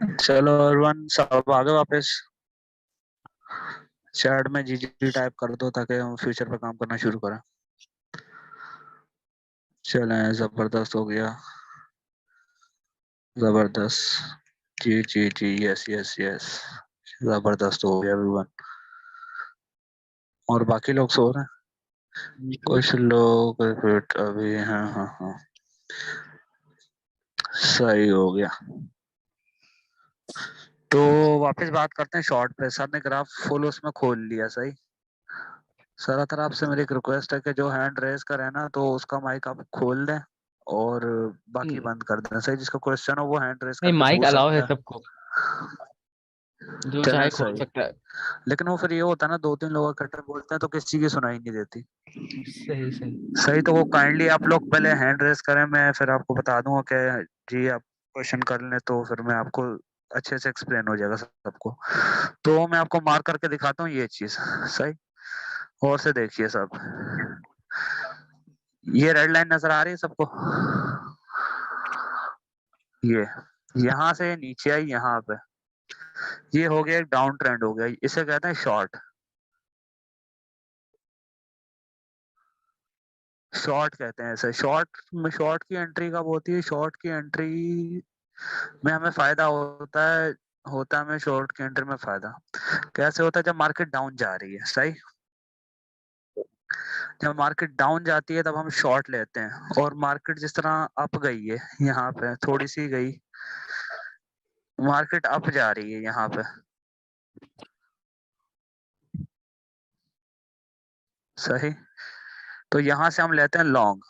चलो एवरीवन सब आगे वापस चैट में जी जी टाइप कर दो ताकि हम फ्यूचर पे काम करना शुरू करें। चलें, जबरदस्त हो गया, जबरदस्त। जी जी जी, यस यस यस, जबरदस्त हो गया एवरीवन। और बाकी लोग सो रहे हैं, कुछ लोग फिट अभी। हाँ हाँ हाँ, सही हो गया। तो वापस बात करते हैं शॉर्ट पे। सर ने ग्राफ फुल उसमें खोल लिया, सही। सर अगर आपसे मेरी एक रिक्वेस्ट है कि जो हैंड रेस करे ना तो उसका माइक आप खोल दें और बाकी नहीं, बंद कर दें, सही। जिसका क्वेश्चन हो वो हैंड रेस करके माइक पूछ अलाउ है सकता है। सबको, जो चलें चाहे खोल सही। सकता है। लेकिन वो फिर ये होता है ना, दो तीन लोग इकट्ठे बोलते हैं तो किसी की सुनाई नहीं देती। सही सही। सही, तो वो काइंडली आप लोग पहले हैंड रेस करें, मैं फिर आपको बता दूंगा कि जी आप क्वेश्चन कर लें, तो फिर मैं आपको अच्छे से एक्सप्लेन हो जाएगा सबको। तो मैं आपको मार्क करके दिखाता हूँ ये चीज, सही। और से देखिए सब, ये रेड लाइन नजर आ रही है सबको। ये यहाँ से नीचे आई यहाँ पे, ये हो गया एक डाउन ट्रेंड हो गया, इसे कहते हैं शॉर्ट। शॉर्ट कहते हैं इसे। शॉर्ट में, शॉर्ट की एंट्री कब होती है? शॉर्ट की एंट्री में हमें फायदा होता है हमें शॉर्ट की एंट्री में फायदा कैसे होता है? जब मार्केट डाउन जा रही है, सही। जब मार्केट डाउन जाती है तब हम शॉर्ट लेते हैं, और मार्केट जिस तरह अप गई है, यहाँ पे थोड़ी सी गई, मार्केट अप जा रही है यहाँ पे, सही। तो यहाँ से हम लेते हैं लॉन्ग।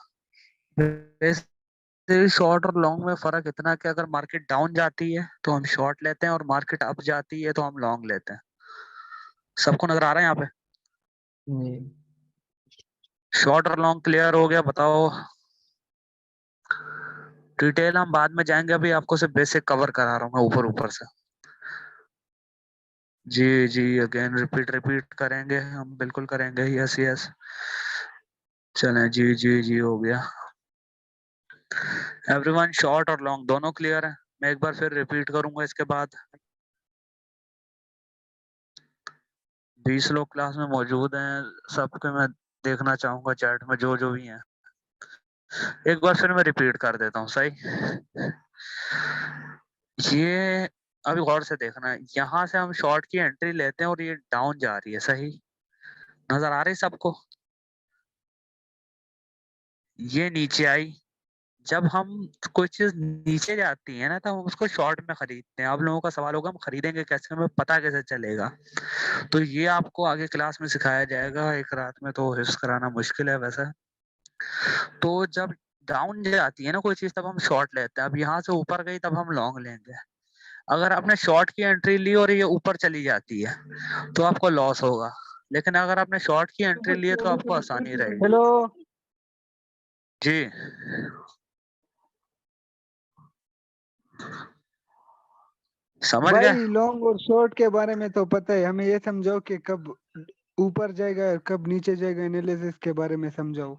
शॉर्ट और लॉन्ग में फर्क इतना कि अगर मार्केट डाउन जाती है तो हम शॉर्ट लेते हैं, और मार्केट अप जाती है तो हम लॉन्ग लेते हैं। सबको नजर आ रहा है यहाँ पे? जी। शॉर्ट और लॉन्ग क्लियर हो गया? बताओ। डिटेल हम बाद में जाएंगे, अभी आपको सिर्फ बेसिक कवर करा रहा हूँ मैं ऊपर ऊपर से। जी जी, अगेन रिपीट रिपीट करेंगे हम, बिल्कुल करेंगे, यस यस। चलें, जी जी जी हो गया एवरीवन। शॉर्ट और लॉन्ग दोनों क्लियर है? मैं एक बार फिर रिपीट करूंगा इसके बाद। 20 लोग क्लास में मौजूद हैं, सबके मैं देखना चाहूंगा चैट में जो जो भी हैं। एक बार फिर मैं रिपीट कर देता हूँ, सही। ये अभी गौर से देखना है, यहाँ से हम शॉर्ट की एंट्री लेते हैं और ये डाउन जा रही है, सही। नजर आ रही है सबको? ये नीचे आई। जब हम कोई चीज नीचे जाती है ना तो हम उसको शॉर्ट में खरीदते हैं। आप लोगों का सवाल होगा हम खरीदेंगे कैसे, हमें पता कैसे चलेगा? तो ये आपको आगे क्लास में सिखाया जाएगा, एक रात में तो हिफ्स कराना मुश्किल है वैसे। तो जब डाउन जाती है ना कोई चीज तब हम शॉर्ट लेते हैं। अब यहाँ से ऊपर गई तब हम लॉन्ग लेंगे। अगर आपने शॉर्ट की एंट्री ली और ये ऊपर चली जाती है तो आपको लॉस होगा, लेकिन अगर आपने शॉर्ट की एंट्री ली है तो आपको आसानी रहेगी। हेलो जी, समझ गए? भाई, लॉन्ग और शॉर्ट के बारे में तो पता है हमें। ये समझाओ कि कब ऊपर जाएगा और कब नीचे जाएगा, एनालिसिस के बारे में समझाओ।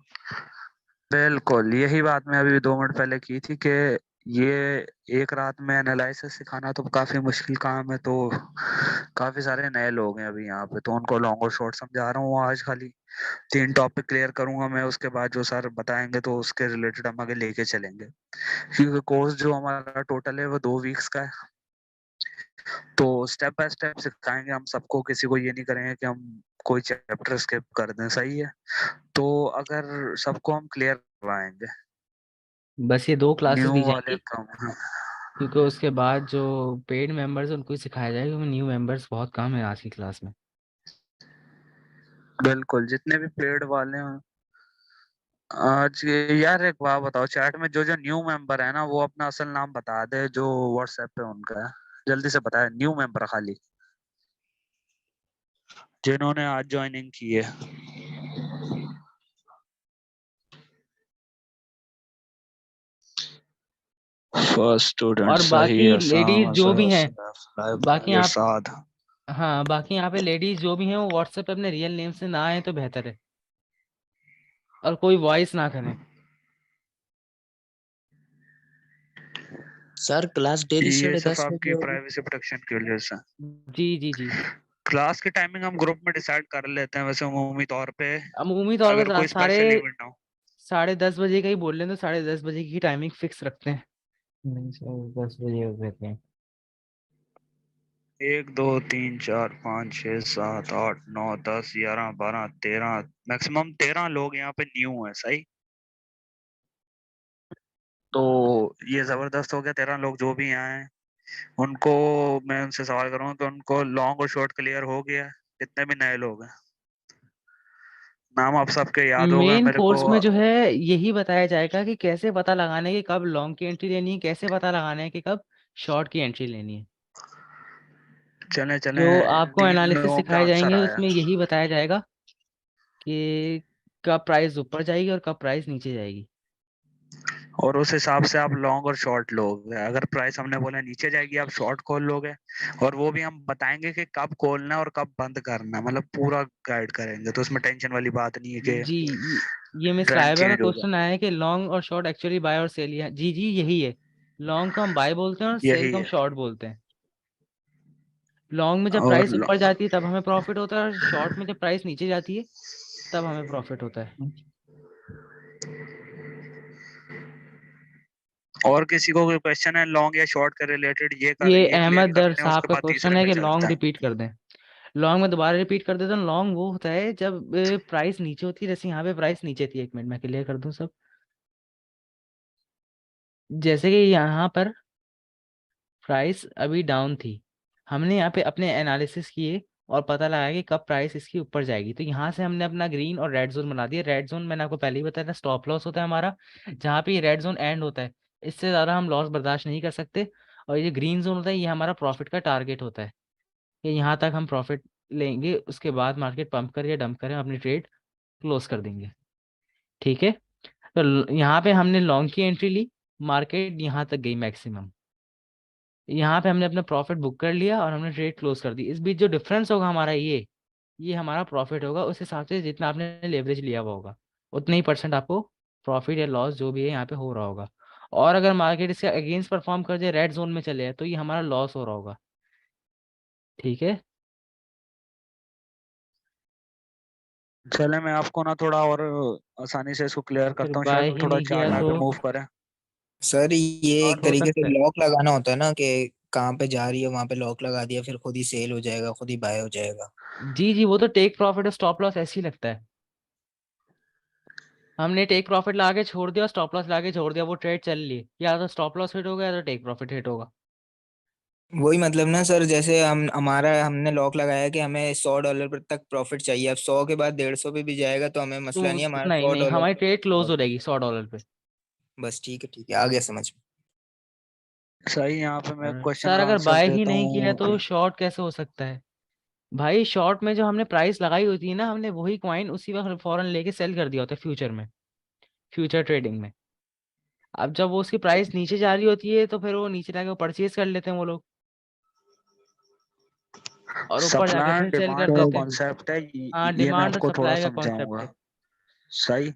बिल्कुल, यही बात मैं अभी 2 मिनट पहले की थी कि ये एक रात में एनालिसिस सिखाना तो काफी मुश्किल काम है। तो काफी सारे नए लोग हैं अभी यहाँ पे, तो उनको लॉन्ग और शॉर्ट समझा रहा हूँ आज। खाली 3 टॉपिक क्लियर करूंगा मैं, उसके बाद जो सर बताएंगे तो उसके रिलेटेड हम आगे लेके चलेंगे। क्योंकि कोर्स जो हमारा टोटल है वो 2 वीक्स का है, तो स्टेप बाय स्टेप सिखाएंगे हम सबको। किसी को ये नहीं करेंगे कि हम कोई चैप्टर स्किप कर दें, सही है। तो अगर सबको हम क्लियर करवाएंगे, बस ये 2 क्लासेस न्यू दी वाले जाएंगी, कम। क्योंकि उसके बाद जो पेड मेंबर्स हैं उनको ही सिखाया जाएगा, क्योंकि न्यू मेंबर्स बहुत कम है आज की क्लास में। बिल्कुल, जितने भी पेड वाले हैं आज यार एक बात बताओ, चैट में जो जो न्यू मेंबर है ना वो अपना असल नाम बता दे, जो व्हाट्सएप पे उनका है। जल्दी से बताया, न्यू मेंबर खाली, जिन्होंने आज ज्वाइनिंग की है। फर्स्ट स्टूडेंट, और सही बाकी है, लेडीज जो भी हैं, बाकी ये आप, साध। हाँ बाकी यहाँ पे लेडीज जो भी हैं वो व्हाट्सएप पे अपने रियल नेम से ना आए तो बेहतर है, और कोई वॉइस ना करें। सर क्लास डेली ये सिर्फ 10:30 बजे आपकी होगी। प्राइवेसी प्रोटेक्शन के लिए से। जी जी जी। क्लास की टाइमिंग हम ग्रुप में डिसाइड कर लेते हैं वैसे अमूमी तौर पे, अमूमी तौर अगर पर कोई साढ़े स्पेशल इवेंट ना हो। 10:30 बजे का ही बोल रहे हैं, तो 10:30 बजे की टाइमिंग फिक्स रखते हैं। नहीं सर 10 बजे हो गए थे। 1 2 3 4 5 6 7 8 9 10 11 12 13, मैक्सिमम 13 लोग यहाँ पे न्यू हैं। सही, तो ये जबरदस्त हो गया। 13 लोग जो भी यहाँ हैं उनको मैं उनसे सवाल करूंगा कि उनको लॉन्ग और शॉर्ट क्लियर हो गया है? जितने भी नए लोग हैं, नाम आप सबके याद होगा मेन मेरे को। कोर्स में जो है यही बताया जाएगा कि कैसे पता लगाने की कब लॉन्ग की एंट्री लेनी है, कैसे पता लगाना है कि कब शॉर्ट की एंट्री लेनी है। चले चले, जो आपको 3 एनालिसिस लोगों का सिखाए आंसर जाएंगे आया। उसमें यही बताया जाएगा कि कब प्राइस ऊपर जाएगी और कब प्राइस नीचे जाएगी। और उस हिसाब से आप लॉन्ग और शॉर्ट लोगे। अगर प्राइस हमने बोला नीचे जाएगी आप शॉर्ट खोल लोगे, और वो भी हम बताएंगे कि कब खोलना है और कब बंद करना है, मतलब पूरा गाइड करेंगे। तो उसमें टेंशन वाली बात नहीं है कि जी ये मिस ट्रेंड लाइव में चेंज हो जाए। क्वेश्चन आया है कि लॉन्ग और शॉर्ट एक्चुअली बाय और सेल, जी जी यही है। लॉन्ग को हम बाय बोलते हैं और सेल यही को हम है। शॉर्ट बोलते हैं। लॉन्ग में जब और प्राइस ऊपर जाती है तब हमें प्रॉफिट होता है, और शॉर्ट में जब प्राइस नीचे जाती है तब हमें प्रॉफिट होता है। और किसी को कोई क्वेश्चन है लॉन्ग या शॉर्ट के रिलेटेड? ये ये क्लियर अहमद दर करते हैं, साहब उसके का बाद क्वेश्चन तीसरे है पे कि चलते लॉन्ग हैं। रिपीट कर दें। लॉन्ग में दोबारा रिपीट कर देता हूँ। लॉन्ग वो होता है जब प्राइस नीचे होती है, जैसे यहाँ पे प्राइस नीचे थी, 1 मिनट में क्लियर कर दूं सब। जैसे कि यहाँ पर प्राइस अभी डाउन थी, हमने यहाँ पे अपने एनालिसिस किए और पता लगाया कि कब प्राइस इसकी ऊपर जाएगी। तो यहाँ से हमने अपना ग्रीन और रेड जोन बना दिया। रेड जोन मैंने आपको पहले ही बताया था स्टॉप लॉस होता है हमारा, जहाँ पे ये रेड जोन एंड होता है इससे ज़्यादा हम लॉस बर्दाश्त नहीं कर सकते। और ये ग्रीन जोन होता है ये हमारा प्रॉफिट का टारगेट होता है कि यहाँ तक हम प्रॉफिट लेंगे, उसके बाद मार्केट पंप करे या डंप करे हम अपनी ट्रेड क्लोज कर देंगे। ठीक है, तो यहाँ पे हमने लॉन्ग की एंट्री ली, मार्केट यहाँ तक गई मैक्सिमम, यहाँ पे हमने अपना प्रॉफिट बुक कर लिया और हमने ट्रेड क्लोज कर दी। इस बीच जो डिफरेंस होगा हमारा ये हमारा प्रॉफिट होगा। उस हिसाब से जितना आपने लेवरेज लिया हुआ होगा उतने ही परसेंट आपको प्रॉफिट या लॉस जो भी है यहाँ पे हो रहा होगा। और अगर मार्केट इसके अगेंस्ट परफॉर्म कर जाए, रेड जोन में चले जाए, तो ये हमारा लॉस हो रहा होगा। ठीक है, चले मैं आपको ना थोड़ा और आसानी से इसको क्लियर फिर करता हूँ, बाय शायद ही थोड़ा नहीं किया चार्ट तो आगे मूव करें। सर ये एक हो तरीके से सकता है। लॉक लगाना होता है ना कि कहाँ पे जा रही है वहां पे लॉक लगा दिया, फिर खुद ही सेल हो जाएगा, खुद ही बाय हो जाएगा। जी जी वो तो टेक प्रॉफिट और स्टॉप लॉस ऐसे ही लगता है। हमने टेक प्रॉफिट लगा के छोड़ दिया और स्टॉप लॉस लगा के छोड़ दिया, वो ट्रेड चल ली, या तो स्टॉप लॉस हिट होगा या तो टेक प्रॉफिट हिट होगा। वही मतलब ना सर, जैसे हमने लॉक लगाया कि हमें $100 पर तक प्रॉफिट चाहिए, अब 100 के बाद 150 पे भी जाएगा तो हमें तो मसला नहीं है, हमारा नहीं सौ नहीं, डॉलर हमारी ट्रेड क्लोज हो जाएगी $100 पे। बस ठीक है आ गया समझ में। सही, यहाँ पे मैं क्वेश्चन सर का अगर आंसर बाय ही देता नहीं किया हूँ तो शॉर्ट कैसे हो सकता है? भाई शॉर्ट में जो हमने प्राइस लगाई होती है ना, हमने वही कॉइन उसी वक्त फौरन लेके सेल कर दिया होता है फ्यूचर में, फ्यूचर ट्रेडिंग में। अब जब वो उसकी प्राइस नीचे जा रही होती है तो फिर वो नीचे जाके वो परचेज कर लेते हैं वो लोग, और ऊपर जाके सप्लाई फिर एंड सेल कर डिमांड का देते हैं। कॉन्सेप्ट है हाँ, ये मैं डिमांड और आपको थोड़ा सप्लाई का कॉन्सेप्ट समझाऊंगा। है। सही,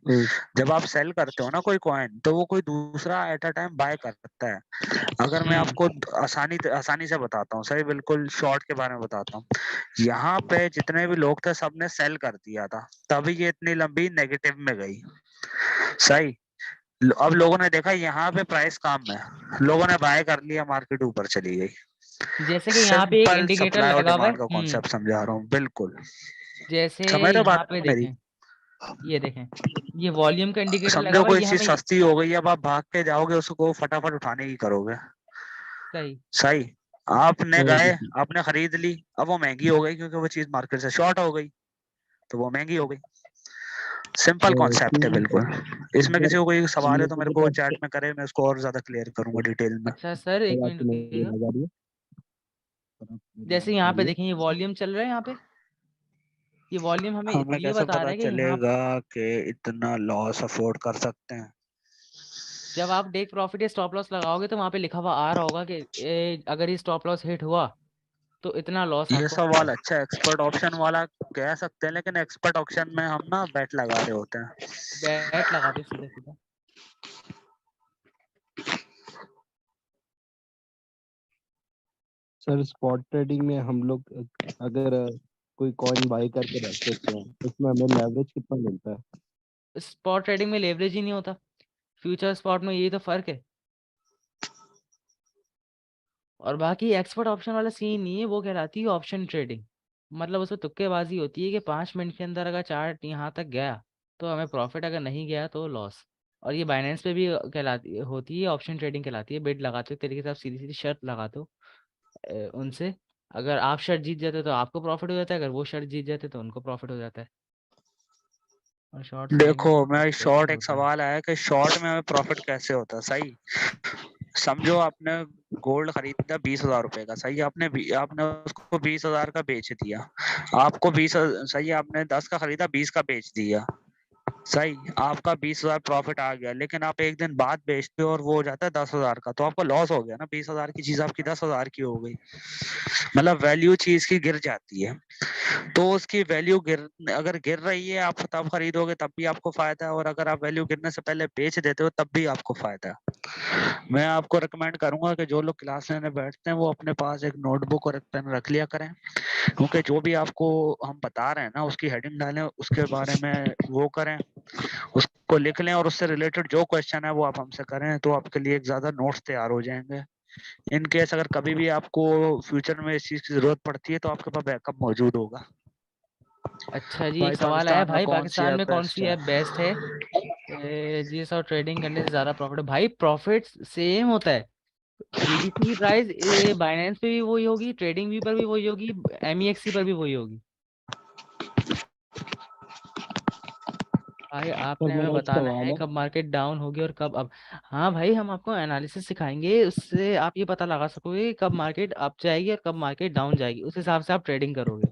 जब आप सेल करते हो ना कोई कॉइन, तो वो कोई दूसरा एट अ टाइम बाय करता है। अगर मैं हम्म। आपको आसानी से बताता हूँ, सही बिल्कुल शॉर्ट के बारे में बताता हूँ। यहाँ पे जितने भी लोग थे सबने सेल कर दिया था, तभी ये इतनी लंबी नेगेटिव में गई। सही, अब लोगों ने देखा यहाँ पे प्राइस कम है, लोगों ने बाय कर लिया, मार्केट ऊपर चली गई। जैसे कि यहाँ पे एक सिंपल इंडिकेटर सप्लाई और लगा हुआ है। डिमांड का कॉन्सेप्ट समझा रहा हूँ, बिल्कुल। जैसे समझ रहे हो यहाँ बात पे मेरी? देखें, ये देखें, ये वॉल्यूम का इंडिकेटर लगा समझो हुआ है, कोई ये चीज हमें सस्ती हो गई, अब आप भाग के जाओगे उसको फटाफट उठाने की करोगे। सही। सही, आपने गए, आपने खरीद ली, अब वो महंगी हो गई क्योंकि वो चीज मार्केट से शॉर्ट हो गई, तो वो महंगी हो गई। सिंपल कॉन्सेप्ट है बिल्कुल। इसमें किसी को कोई सवाल है तो मेरे को चैट में करे, मैं उसको और ज्यादा क्लियर करूंगा डिटेल में। अच्छा सर, 1 मिनट रुकिएगा। जैसे यहाँ पे देखें, ये वॉल्यूम चल रहा है यहाँ पे, ये वॉल्यूम हमें हमें ये कैसे बता रहा पता है कि यहाँ चलेगा कि इतना लॉस अफोर्ड कर सकते हैं? जब आप टेक प्रॉफिट या स्टॉप लॉस लगाओगे तो वहाँ पे लिखा हुआ आ रहा होगा कि अगर ये स्टॉप लॉस हिट हुआ तो इतना लॉस ये आपको सवाल होगा। अच्छा एक्सपर्ट ऑप्शन वाला कह सकते हैं, लेकिन एक्सपर्ट ऑप्शन में हम ना बेट लगा रहे होते हैं। बैट लगा दो सीधा सीधा। सर स्पॉट ट्रेडिंग में हम लोग अगर कोई कॉइन बाय करके रख देते हैं उसमें हमें लेवरेज कितना मिलता है? स्पॉट ट्रेडिंग में लेवरेज ही नहीं होता, फ्यूचर स्पॉट में यही तो फर्क है। और बाकी एक्सपर्ट ऑप्शन वाला सीन नहीं है, वो कहलाती है ऑप्शन ट्रेडिंग। मतलब उसमें तुक्केबाजी होती है कि 5 मिनट के अंदर अगर चार्ट यहाँ तक गया तो हमें प्रॉफिट, अगर नहीं गया तो लॉस। और ये बाइनेंस पे भी कहलाती होती है, ऑप्शन ट्रेडिंग कहलाती है। बिड लगाते हो तरीके से, आप सीधी सीधी शर्त लगाते हो उनसे। अगर आप शर्त जीत जाते हो तो आपको प्रॉफिट हो जाता है, अगर वो शर्त जीत जाते तो उनको प्रॉफिट हो जाता है। और शॉर्ट सेलिंग देखो, में मैं प्रॉफिट शॉर्ट, एक होता है। सवाल आया कि शॉर्ट में हमें प्रॉफिट कैसे होता है। सही, समझो आपने गोल्ड खरीदा 20,000 रुपए का, सही, आपने उसको 20,000 का बेच दिया। आपको 20, सही, आपने 10 का खरीदा, 20 का बेच दिया, सही, आपका 20,000 प्रॉफिट आ गया। लेकिन आप एक दिन बाद बेचते हो और वो हो जाता है 10,000 का, तो आपका लॉस हो गया ना। 20,000 की चीज आपकी 10,000 की हो गई, मतलब वैल्यू चीज की गिर जाती है। तो उसकी वैल्यू अगर गिर रही है, आप तब खरीदोगे तब भी आपको फायदा है, और अगर आप वैल्यू गिरने से पहले बेच देते हो तब भी आपको फायदा है। मैं आपको रिकमेंड करूंगा कि जो लोग क्लास लेने बैठते हैं वो अपने पास एक नोटबुक और एक पेन रख लिया करें, क्योंकि जो भी आपको हम बता रहे हैं ना उसकी हेडिंग डालें, उसके बारे में वो करें, उसको लिख लें, और उससे रिलेटेड जो क्वेश्चन है वो आप हमसे करें, तो आपके लिए एक ज्यादा नोट्स तैयार हो जाएंगे। इन केस अगर कभी भी आपको फ्यूचर में इस चीज की जरूरत पड़ती है तो आपके पास बैकअप मौजूद होगा। अच्छा जी, भाई एक सवाल आया, पाकिस्तान में भाई कौन सी पाकिस्तान ऐप में कौन बेस्ट सी है? ऐप बेस्ट है जिस और ट्रेडिंग करने से ज़्यादा प्रॉफिट है? भाई प्रॉफिट सेम होता है। बीटीसी की प्राइस बाइनेंस पे भी वही होगी, ट्रेडिंग भी पर भी वही होगी, एमईएक्सी पर भी वही होगी। भाई सर आपने हमें मेरा एक बताना सवाल है है। कब मार्केट डाउन होगी और कब अब। हाँ भाई, हम आपको एनालिसिस सिखाएंगे, उससे आप ये पता लगा सकोगे कब मार्केट अप जाएगी और कब मार्केट डाउन जाएगी, उस हिसाब से आप ट्रेडिंग करोगे।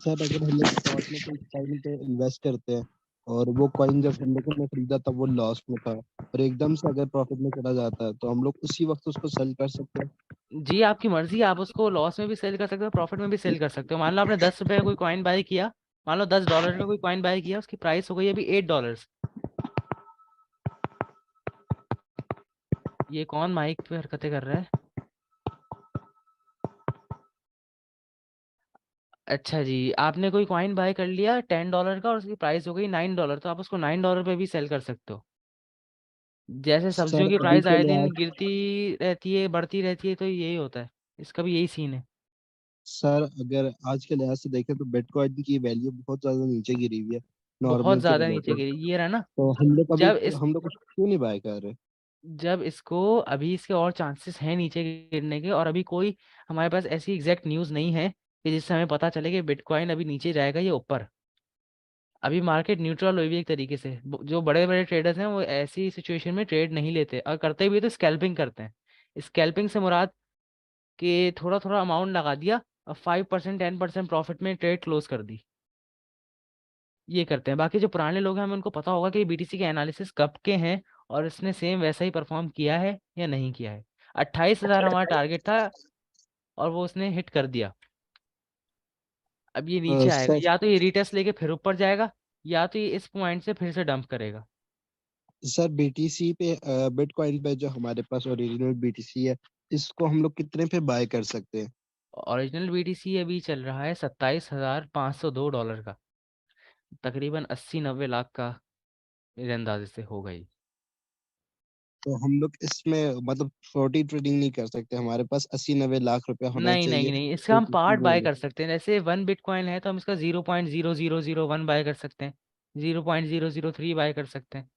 सर अगर हम लोग स्पॉट में कोई कॉइन पे इन्वेस्ट करते हैं और वो कॉइन जब हम लोगों ने खरीदा तब वो लॉस में था और एकदम से अगर प्रॉफिट में चला जाता है तो हम लोग उसी वक्त उसको सेल कर सकते हैं? जी आपकी मर्जी, आप उसको लॉस में भी सेल कर सकते हो, प्रॉफिट में भी सेल कर सकते हो। मान लो आपने 10 रुपए का कोई कॉइन बाय किया, मान लो $10 का कोई कॉइन बाय किया, उसकी प्राइस हो गई अभी $8। ये कौन माइक पे हरकतें कर रहा है? अच्छा जी, आपने कोई कॉइन बाय कर लिया $10 का और उसकी प्राइस हो गई $9, तो आप उसको $9 पे भी सेल कर सकते हो। जैसे सब्जियों सर की अभी प्राइस के आए दिन लिए गिरती रहती है, बढ़ती रहती है, तो यही होता है, इसका भी यही सीन है। सर अगर आज के लिहाज से देखें तो बिटकॉइन की वैल्यू बहुत ज्यादा नीचे गिरी हुई है बहुत नॉर्मल के ज्यादा नीचे रिलेटेड। गिरी, ये रहा ना। तो जब इस हम लोग कुछ क्यों नहीं बाय कर रहे? जब इसको अभी इसके और चांसेस हैं नीचे गिरने के, और अभी कोई हमारे पास ऐसी एग्जैक्ट न्यूज़ नहीं है कि जिससे हमें पता चले कि बिटकॉइन अभी नीचे जाएगा या ऊपर। अभी मार्केट न्यूट्रल हुई हुई है एक तरीके से। जो बड़े बड़े ट्रेडर्स हैं वो ऐसी सिचुएशन में ट्रेड नहीं लेते, और करते भी तो स्कैल्पिंग करते हैं। स्कैल्पिंग से मुराद कि थोड़ा थोड़ा अमाउंट लगा दिया और 5% 10% प्रॉफिट में ट्रेड क्लोज कर दी, ये करते हैं। बाकी जो पुराने लोग हैं हमें उनको पता होगा कि बीटीसी के एनालिसिस कब के हैं और इसने सेम वैसा ही परफॉर्म किया है या नहीं किया है। 28,000 हमारा टारगेट था और वो उसने हिट कर दिया। अब ये नीचे आएगा, सर या तो ये रिटेस्ट लेके फिर ऊपर जाएगा, या तो ये इस पॉइंट से फिर से डंप करेगा। सर बीटीसी पे बिटकॉइन पे जो हमारे पास ओरिजिनल बीटीसी है इसको हम लोग कितने पे बाय कर सकते हैं? ओरिजिनल बीटीसी अभी चल रहा है $27,502 का, तकरीबन 80-90 लाख का मेरे अंदाजे से होगा ही। तो हम लोग इसमें मतलब फ्लोटी ट्रेडिंग नहीं कर सकते? हमारे पास 80-90 लाख रुपया होना नहीं नहीं चाहिए नहीं, इसका तो हम किसी पार्ट में बाय कर invest- सकते हैं। जैसे 1 बिटकॉइन है तो हम इसका 0.0001 बाय कर सकते हैं, 0.003 बाय कर सकते हैं।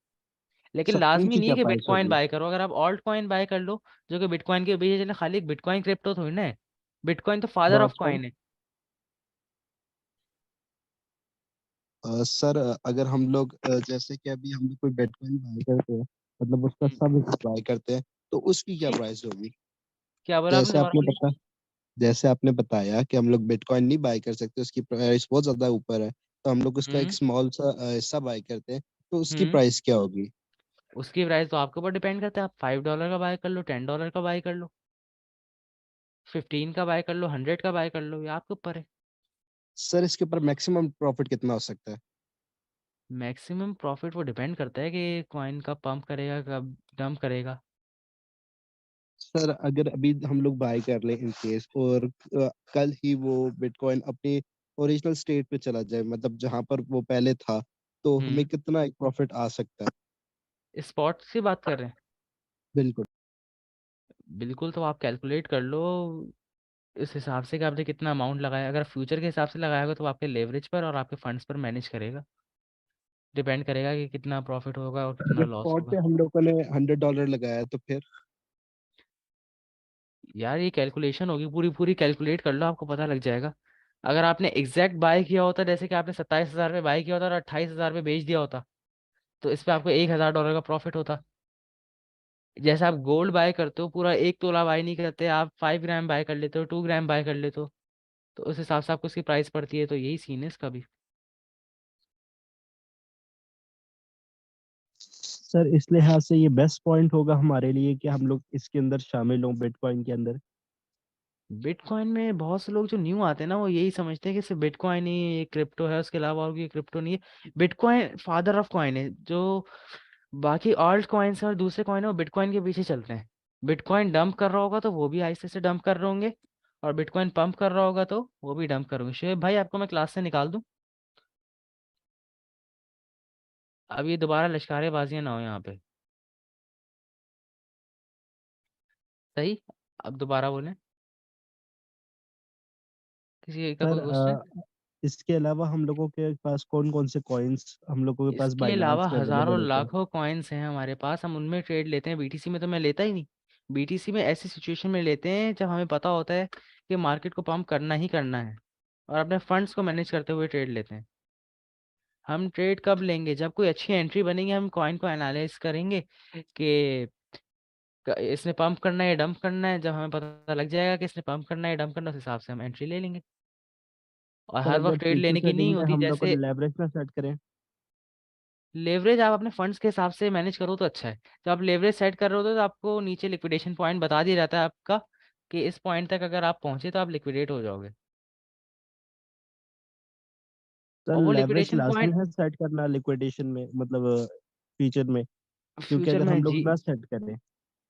लेकिन सर लाजमी उनकी नहीं है क्या कि प्राइस बिटकॉइन होगी? बाय करो। अगर आप ऑल्ट कॉइन बाय कर लो जो कि बिटकॉइन के पीछे चले, खाली बिटकॉइन क्रिप्टो थोड़ी ना है, बिटकॉइन तो father of Dogecoin? Coin है। सर अगर हम लोग जैसे कि अभी हम लोग कोई बिटकॉइन बाय करते हैं मतलब उसका हम्म, सब बाय करते हैं तो उसकी क्या प्राइस होगी? क्या बोला आपने, जैसे दोबारा आपने बोलिए। बता जैसे आपने बताया कि हम लोग बिटकॉइन नहीं बाय कर सकते, उसकी प्राइस बहुत ज्यादा ऊपर है, तो हम लोग उसका एक हम्म स्मॉल सा हिस्सा बाय करते हैं तो उसकी हम्म प्राइस क्या होगी? उसकी प्राइस तो आपके ऊपर डिपेंड करता है, आप $5 का बाय कर लो, $10 का बाय कर लो, 15 का बाय कर लो, 100 का बाय कर लो, ये आपके ऊपर है। सर इसके ऊपर मैक्सिमम प्रॉफिट कितना हो सकता है? मैक्सिमम प्रॉफिट वो डिपेंड करता है कि कॉइन कब पंप करेगा कब डंप करेगा। सर अगर अभी हम लोग बाय कर लें इन केस और कल ही वो बिटकॉइन अपने ओरिजिनल स्टेट पे चला जाए, मतलब जहां पर वो पहले था, तो हमें कितना एक प्रॉफिट आ सकता है? स्पॉट की बात कर रहे हैं? बिल्कुल। बिल्कुल, तो आप कैलकुलेट कर लो इस हिसाब से कि आपने कितना अमाउंट लगाया। अगर फ्यूचर के हिसाब से लगाएगा तो आपके लेवरेज पर और आपके फंड्स पर मैनेज करेगा, डिपेंड करेगा कि कितना प्रॉफिट होगा और कितना अगर लॉस स्पॉट पे होगा। हम लोगों ने $100 लगाया तो फिर? यार ये कैलकुलेशन होगी, पूरी पूरी कैलकुलेट कर लो, आपको पता लग जाएगा। अगर आपने एग्जैक्ट बाय किया होता, जैसे कि आपने 27,000 पे बाय किया होता और 28,000 पे बेच दिया होता, तो इस पे आपको $1,000 का प्रॉफिट होता। जैसे आप गोल्ड बाय करते हो, पूरा 1 तोला बाय नहीं करते, आप 5 ग्राम बाय कर लेते हो, 2 ग्राम बाय कर लेते हो, तो उस हिसाब से आपको उसकी प्राइस पड़ती है। तो यही सीन है इसका भी। सर इस लिहाज से ये बेस्ट पॉइंट होगा हमारे लिए कि हम लोग इसके अंदर शामिल हों, बिटकॉइन के अंदर। बिटकॉइन में बहुत से लोग जो न्यू आते हैं ना, वो यही समझते हैं कि सिर्फ बिटकॉइन ही ये क्रिप्टो है, उसके अलावा और ये क्रिप्टो नहीं है। बिटकॉइन फादर ऑफ कॉइन है। जो बाकी ऑल्ट कॉइन्स और दूसरे कॉइन है वो बिटकॉइन के पीछे चलते हैं। बिटकॉइन डंप कर रहा होगा तो वो भी आहिस्ते से डंप कर रहे होंगे, और बिटकॉइन पंप कर रहा होगा तो वो भी डंप करोगे। शुएब भाई, आपको मैं क्लास से निकाल दूं? अब ये दोबारा लश्कारेबाजियां ना हो यहाँ पे। सही? अब दोबारा बोलें, किसी का सर कोई क्वेश्चन? इसके अलावा हम लोगों के पास कौन कौन से कॉइन्स हम लोगों के पास इसके बाइनांस अलावा में हजारों अवेलेबल होते हैं? लाखों कॉइन्स हैं हमारे पास, हम उनमें ट्रेड लेते हैं। बीटीसी में तो मैं लेता ही नहीं। बीटीसी में ऐसी सिचुएशन में लेते हैं जब हमें पता होता है कि मार्केट को पंप करना ही करना है, और अपने फंड्स को मैनेज करते हुए ट्रेड लेते हैं। हम ट्रेड कब लेंगे? जब कोई अच्छी एंट्री बनेगी, हम कॉइन को एनालाइज करेंगे कि इसने पंप करना है या डंप करना है। जब हमें पता लग जाएगा कि इसने पंप करना है या डंप करना है, उस हिसाब से हम एंट्री ले लेंगे। और सर हर अगर वक्त ट्रेड फ्यूचर लेने की नहीं ट्रेडिंग में होती। हम लोग को जैसे लेवरेज ना सेट करें? लेवरेज आप अपने फंड्स के हिसाब से मैनेज करो तो अच्छा है। जब आप लेवरेज सेट कर रहे होते हो तो आपको नीचे लिक्विडेशन पॉइंट बता दिया जाता है आपका, कि इस पॉइंट तक अगर आप पहुंचे तो आप लिक्विडेट हो जाओगे। सर और वो लेवरेज लिक्विडेशन लाजमी पॉइंट है सेट करना लिक्विडेशन में, मतलब फ्यूचर में? क्योंकि फ्यूचर अगर में हम जी लोग ना सेट करें,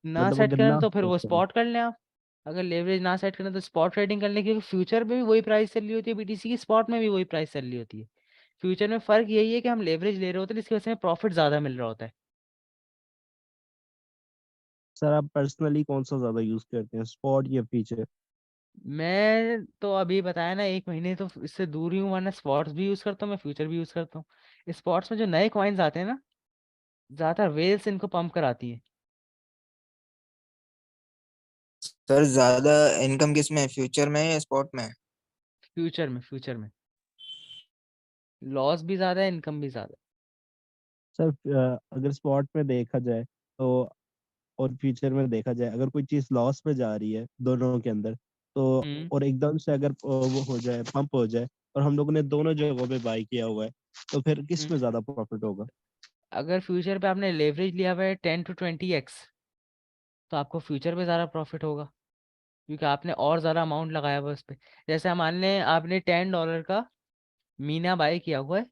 ना मतलब सेट अगर करें ना तो फिर सेट वो करें। स्पॉट कर लें आप। अगर लेवरेज ना सेट करें तो स्पॉट ट्रेडिंग कर लें, क्योंकि फ्यूचर में भी वही प्राइस चल रही होती है बीटीसी की, स्पॉट में भी वही प्राइस चल रही होती है। फ्यूचर में फर्क यही है कि हम लेवरेज ले रहे होते हैं, जिसकी वजह से प्रॉफिट ज्यादा मिल रहा होता है। सर आप पर्सनली कौन सा ज्यादा यूज करते हैं, स्पॉट या फ्यूचर? मैं तो अभी बताया ना, 1 महीने तो इससे दूर ही हूँ, वरना स्पॉट्स भी यूज करता हूँ, मैं फ्यूचर भी यूज करता हूँ। स्पॉट्स में जो नए कॉइन्स आते हैं ना, ज्यादातर वेल्स इनको पंप कराती है। सर ज्यादा इनकम किस में है, फ्यूचर में या स्पॉट में? फ्यूचर में लॉस भी ज्यादा है, इनकम भी ज्यादा सर अगर स्पॉट में देखा जाए तो, और फ्यूचर में देखा जाए, अगर कोई चीज लॉस में जा रही है दोनों के अंदर, तो है। और एकदम से अगर वो हो जाए, पंप हो जाए, और हम लोगों ने दोनों जगहों पे बाई किया हुआ है, तो फिर किस हम्म में ज्यादा प्रॉफिट होगा? अगर फ्यूचर पे आपने लेवरेज लिया हुआ है 10 to 20x, तो आपको फ्यूचर पे ज़्यादा प्रॉफिट होगा, क्योंकि आपने और ज़्यादा अमाउंट लगाया हुआ है उस पर। जैसे मान लें आपने $10 का मीना बाय किया हुआ है,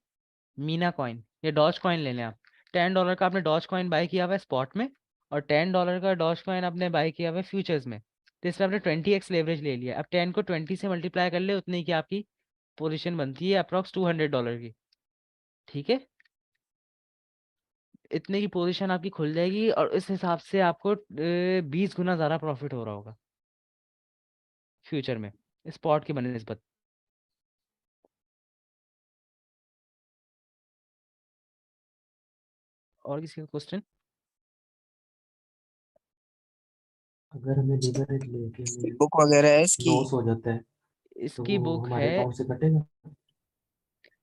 मीना कॉइन या डॉज कॉइन ले लें आप। $10 का आपने डॉज कॉइन बाय किया हुआ है स्पॉट में, और $10 का डॉज कॉइन आपने बाय किया हुआ है फ्यूचर्स में। तो इसमें आपने 20x लेवरेज ले लिया। अब 10 को 20 से मल्टीप्लाई कर ले, उतनी की आपकी पोजीशन बनती है अप्रॉक्स $200 की। ठीक है? इतने की पोजीशन आपकी खुल जाएगी, और इस हिसाब से आपको 20 गुना ज़्यादा प्रॉफिट हो रहा होगा फ्यूचर में, स्पॉट की बनस्बत। और किसी का क्वेश्चन? अगर हमें लीवरेज लेके हमें बुक वगैरह है इसकी? लॉस हो जाता है तो इसकी वो बुक हमारे है। अकाउंट से कटेगा?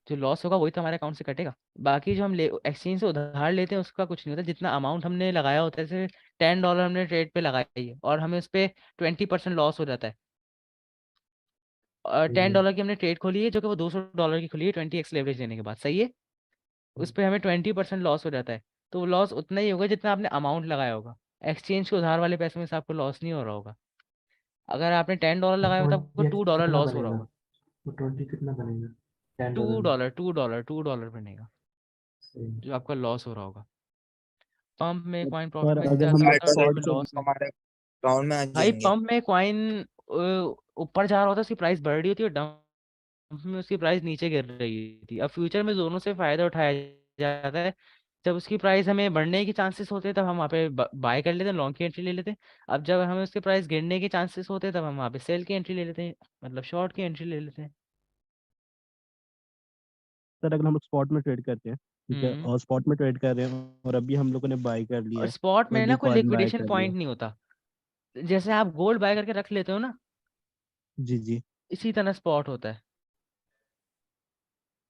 जो लॉस होगा वही तो हमारे अकाउंट से कटेगा। बाकी जो हम ले एक्सचेंज से उधार लेते हैं उसका कुछ नहीं होता। जितना अमाउंट हमने लगाया होता है, जैसे $10 हमने ट्रेड पे लगाई है और हमें उस पर 20% लॉस हो जाता है। और सही टेन है। डॉलर की हमने ट्रेड खोली है, जो कि वो $200 की खुली है 20x लेवरेज लेने के बाद। सही है? उस पर हमें 20% लॉस हो जाता है। तो वो लॉस उतना ही होगा जितना आपने अमाउंट लगाया होगा। एक्सचेंज के उधार वाले पैसे में से आपको लॉस नहीं हो रहा होगा। अगर आपने $10 और लगाया होगा तो आपको 20x पे $2 कितना लॉस हो रहा बनेगा? होगा। वो 20 कितना बनेगा टू $10 में? डॉलर $2 बनेगा सही है। जो आपका लॉस हो रहा होगा। पंप में कॉइन प्रॉफिट और में अगर जाता हम है लोग होता है और स्पॉट उसमें $5 से, लॉस में। हमारे राउंड में आ भाई जाएंगे। पंप में कॉइन ऊपर जा रहा होता है, उसकी प्राइस बढ़ रही होती है, डंप में उसकी प्राइस नीचे गिर रही थी। अब फ्यूचर में दोनों से फायदा उठाया जाता है। जब उसकी प्राइस हमें बढ़ने के चांसेस होते हैं तब हम वहाँ पे बाय कर लेते हैं, लॉन्ग की एंट्री ले लेते हैं। अब जब हमें उसकी प्राइस गिरने के चांसेस होते हैं तब हम वहाँ पे सेल की एंट्री ले लेते हैं, मतलब शॉर्ट की एंट्री ले लेते हैं। सर अगर हम लोग स्पॉट में ट्रेड करते हैं, ठीक है, हम्म। और स्पॉट में ट्रेड कर रहे हैं और अभी हम लोगों ने बाय कर लिया और है, स्पॉट कोई में भी ना कोई कॉइन बाय लिक्विडेशन कर लिया। पॉइंट नहीं होता। जैसे आप गोल्ड बाय करके रख लेते हो ना, जी जी। इसी तरह स्पॉट होता है।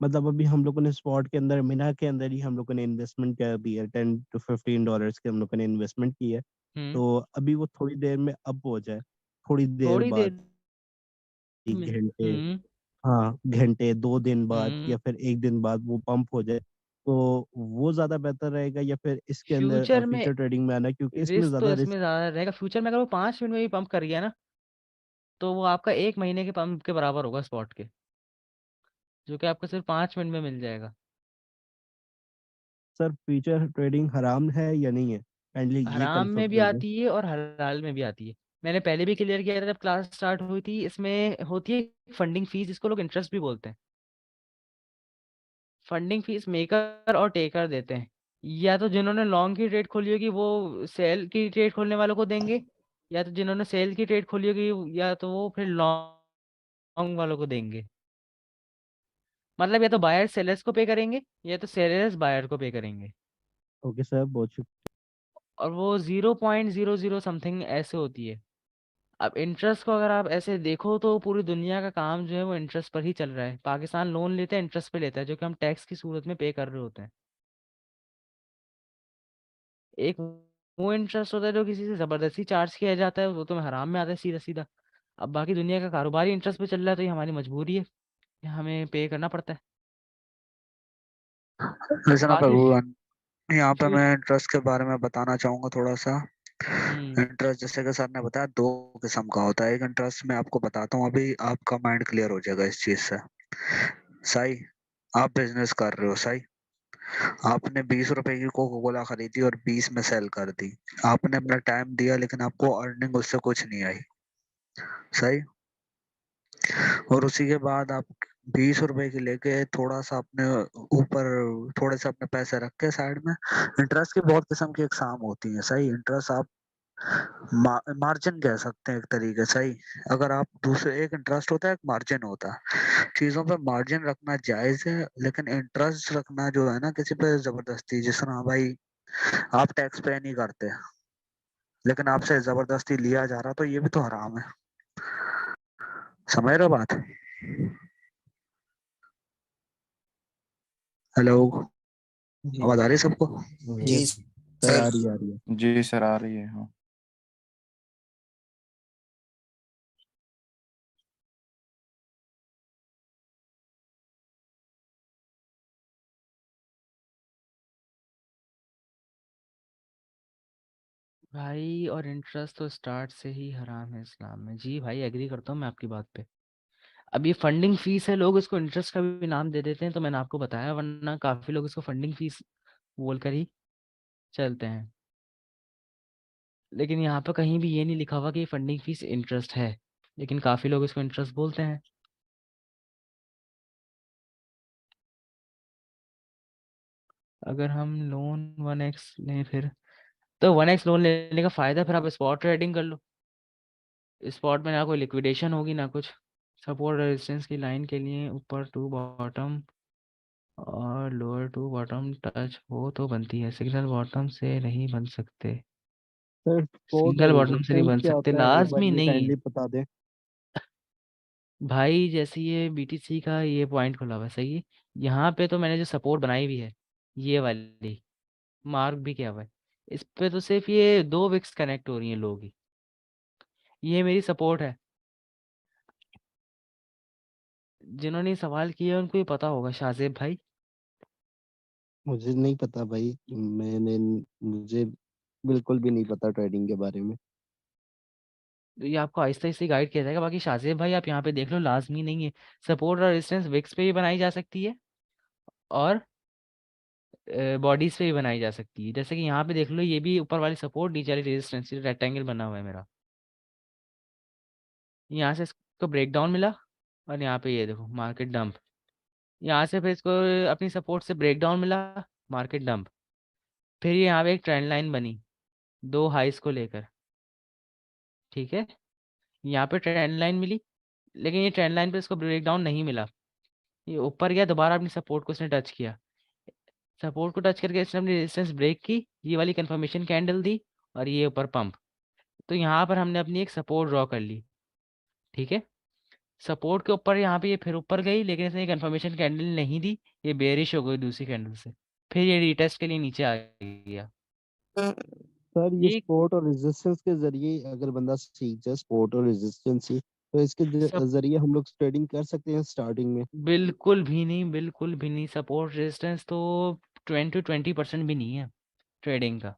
मतलब अभी हम लोगों ने स्पॉट के अंदर, मिना के अंदर ही हम लोगों ने इन्वेस्टमेंट कर दी है, $10 to $15 के हम लोगों ने इन्वेस्टमेंट की है। हम्म। तो अभी वो थोड़ी देर में अप हो जाए, थोड़ी देर थोड़ी बाद, देर एक में। घंटे, हम्म। हाँ घंटे, 2 दिन बाद हम्म। या फिर एक दिन बाद वो पंप हो जाए, तो वो ज्यादा बेहतर रहेगा या फिर इसके अंदर फ्यूचर में फ्यूचर ट्रेडिंग में आना, क्योंकि इसमें रिस्क तो ज्यादा इसमें रिस्क। ज्यादा रहेगा। फ्यूचर में अगर वो 5 मिनट में भी पंप कर गया ना, तो वो आपका 1 महीने के पंप के बराबर होगा स्पॉट के, जो कि आपको सिर्फ 5 मिनट में मिल जाएगा। सर फ्यूचर ट्रेडिंग हराम है या नहीं है, काइंडली ये हराम में कंफर्म भी कर दें। आती है और हलाल में भी आती है। मैंने पहले भी क्लियर किया था जब क्लास स्टार्ट हुई थी। इसमें होती है फंडिंग फीस, जिसको लोग इंटरेस्ट भी बोलते हैं। फंडिंग फीस मेकर और टेकर देते हैं। या तो जिन्होंने लॉन्ग की ट्रेड खोली होगी वो सेल की ट्रेड खोलने वालों को देंगे, या तो जिन्होंने सेल की ट्रेड खोली होगी या तो वो फिर लॉन्ग वालों को देंगे। मतलब या तो बायर सेलर्स को पे करेंगे या तो सेलर्स बायर को पे करेंगे। ओके सर, बहुत शुक्रिया। और वो 0.00 समथिंग ऐसे होती है। अब इंटरेस्ट को अगर आप ऐसे देखो तो पूरी दुनिया का काम जो है वो इंटरेस्ट पर ही चल रहा है। पाकिस्तान लोन लेते हैं, इंटरेस्ट पे लेता है, जो कि हम टैक्स की सूरत में पे कर रहे होते हैं। एक वो इंटरेस्ट होता है जो किसी से जबरदस्ती चार्ज किया जाता है, वो तो हराम में आता है सीधा सीधा। अब बाकी दुनिया का कारोबारी इंटरेस्ट पे चल रहा है, तो ये हमारी मजबूरी है, ये हमें पे करना पड़ता है। लिसन अप बाकी एवरीवन, यहाँ पे फ्यूच मैं इंटरेस्ट के बारे में बताना चाहूंगा थोड़ा सा। हम्म। इंटरेस्ट जैसे कि सर ने बताया, दो किस्म का होता है। एक इंटरेस्ट मैं आपको बताता हूँ, अभी आपका माइंड क्लियर हो जाएगा इस चीज से। सही, आप बिजनेस कर रहे हो, सही। आपने 20 रुपए की कोको कोला खरीदी और 20 में सेल कर दी। आपने अपना टाइम दिया लेकिन आपको अर्निंग उससे कुछ नहीं आई, सही। और उसी के बाद आप 20 रुपए की लेके थोड़ा सा अपने ऊपर, थोड़े से अपने पैसे रख के साइड में। इंटरेस्ट की बहुत किस्म की एग्जाम होती है, सही। इंटरेस्ट आप मार्जिन कह सकते हैं एक तरीके, सही। अगर आप दूसरे, एक इंटरेस्ट होता है, एक मार्जिन होता है। चीजों पे मार्जिन रखना जायज है, लेकिन इंटरेस्ट रखना जो है ना किसी पे जबरदस्ती, जिस तरह भाई आप टैक्स पे नहीं करते लेकिन आपसे जबरदस्ती लिया जा रहा, तो ये भी तो हराम है। समझ रहे हो बात? हेलो, जी आवाज आ रही है सबको? जी यस सर, सर। आ रही है, आ रही है। जी सर, आ रही है, हाँ। भाई और इंटरेस्ट तो स्टार्ट से ही हराम है इस्लाम में। जी भाई, एग्री करता हूँ मैं आपकी बात पे। अब ये फंडिंग फीस है, लोग इसको इंटरेस्ट का भी नाम दे देते हैं, तो मैंने आपको बताया, वरना काफी लोग इसको फंडिंग फीस बोलकर ही चलते हैं। लेकिन यहाँ पे कहीं भी ये नहीं लिखा हुआ कि फंडिंग फीस इंटरेस्ट है, लेकिन काफी लोग इसको इंटरेस्ट बोलते हैं। अगर हम लोन 1x लें फिर, तो 1x लोन लेने का फायदा, फिर आप स्पॉट ट्रेडिंग कर लो। स्पॉट में ना कोई लिक्विडेशन होगी ना कुछ। सपोर्ट रेजिस्टेंस की लाइन के लिए ऊपर टू बॉटम और लोअर टू बॉटम टच हो तो बनती है, सिग्नल बॉटम से नहीं बन सकते। सर सपोर्ट और सिंगल बॉटम से नहीं रेजिस्टेंस बन क्या सकते, होता है, एक बार लाजमी ये नहीं। काइंडली बता दें। भाई जैसे ये बीटीसी का ये पॉइंट खुला हुआ है, सही है। यहाँ पे तो मैंने जो सपोर्ट बनाई हुई है, ये वाली मार्क भी किया हुआ है, इस पे तो सिर्फ ये 2 विक्स कनेक्ट हो रही हैं लोग ही। ये मेरी सपोर्ट है। जिन्होंने ये सवाल किया उनको ये पता होगा, शाहजेब भाई। मुझे नहीं पता भाई, मुझे बिल्कुल भी नहीं पता ट्रेडिंग के बारे में। तो ये आपको आहिस्ता आहिस्ता गाइड किया जाएगा। बाकी शाहजेब भाई आप यहाँ पे देख लो, लाजमी नहीं है। सपोर्ट और रेजिस्टेंस विक्स पे भी बनाई जा सकती है और बॉडीज पे भी बनाई जा सकती है। जैसे कि यहाँ पे देख लो, ये भी ऊपर वाली सपोर्ट, नीचे वाली रेजिस्टेंस, रेक्टेंगल बना हुआ है मेरा। यहाँ से इसको ब्रेक डाउन मिला और यहाँ पे ये देखो मार्केट डंप। यहाँ से फिर इसको अपनी सपोर्ट से ब्रेक डाउन मिला, मार्केट डंप। फिर ये यहाँ पे एक ट्रेंड लाइन बनी 2 हाइस को लेकर, ठीक है। यहाँ पे ट्रेंड लाइन मिली, लेकिन ये ट्रेंड लाइन पे इसको ब्रेक डाउन नहीं मिला। ये ऊपर गया, दोबारा अपनी सपोर्ट को इसने टच किया। सपोर्ट को टच करके इसने अपनी रेजिस्टेंस ब्रेक की, ये वाली कंफर्मेशन कैंडल दी और ये ऊपर पंप। तो यहाँ पर हमने अपनी एक सपोर्ट ड्रॉ कर ली, ठीक है। सपोर्ट के ऊपर यहाँ पे ये फिर ऊपर गई, लेकिन इसने कंफर्मेशन कैंडल नहीं दी, ये बेरिश हो गई दूसरी कैंडल से। फिर ये रीटेस्ट के लिए नीचे आ गया। सर ये ये सपोर्ट और रेजिस्टेंस के जरिए अगर बंदा सीख जाए सपोर्ट और रेजिस्टेंस ही, तो इसके सब जरिए हम लोग ट्रेडिंग कर सकते हैं स्टार्टिंग में। बिल्कुल भी नहीं, बिल्कुल भी नहीं। सपोर्ट रेजिस्टेंस तो 20% भी नहीं है ट्रेडिंग का।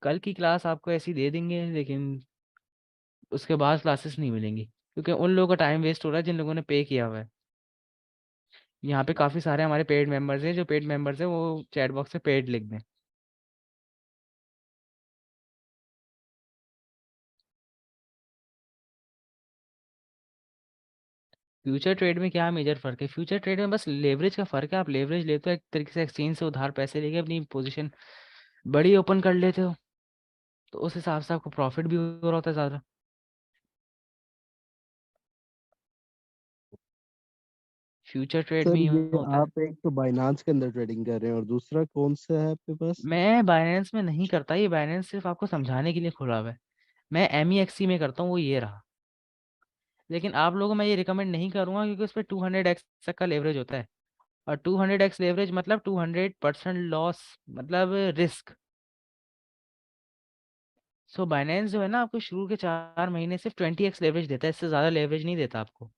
कल की क्लास आपको ऐसी दे देंगे, लेकिन उसके बाद क्लासेस नहीं मिलेंगी, क्योंकि उन लोगों का टाइम वेस्ट हो रहा है जिन लोगों ने पे किया हुआ है। यहाँ पे काफ़ी सारे हमारे पेड मेंबर्स हैं, जो पेड मेंबर्स हैं वो चैट बॉक्स में पेड लिख दें। फ्यूचर ट्रेड में क्या मेजर फ़र्क है? फ्यूचर ट्रेड में बस लेवरेज का फ़र्क है। आप लेवरेज लेते हो एक तरीके से, एक्सचेंज से उधार पैसे लेके अपनी पोजीशन बड़ी ओपन कर लेते हो, तो उस हिसाब से आपको प्रॉफिट भी हो रहा होता है ज़्यादा। फ्यूचर ट्रेड में सर ये ये होता है। आप एक तो बाइनांस के अंदर ट्रेडिंग कर रहे हैं और दूसरा कौन सा है आपके पास? मैं बाइनेंस में नहीं करता, ये बाइनेंस सिर्फ आपको समझाने के लिए खुला हुआ है। मैं MEXC में करता हूँ, वो ये रहा। लेकिन आप लोगों को मैं ये रिकमेंड नहीं करूँगा, क्योंकि उस पर 200x तक का लेवरेज होता है। और 200x लेवरेज मतलब 200% लॉस, मतलब रिस्क। सो बाइनेंस जो है ना, आपको शुरू के 4 महीने सिर्फ 20x लेवरेज देता है, इससे ज़्यादा लेवरेज नहीं देता आपको।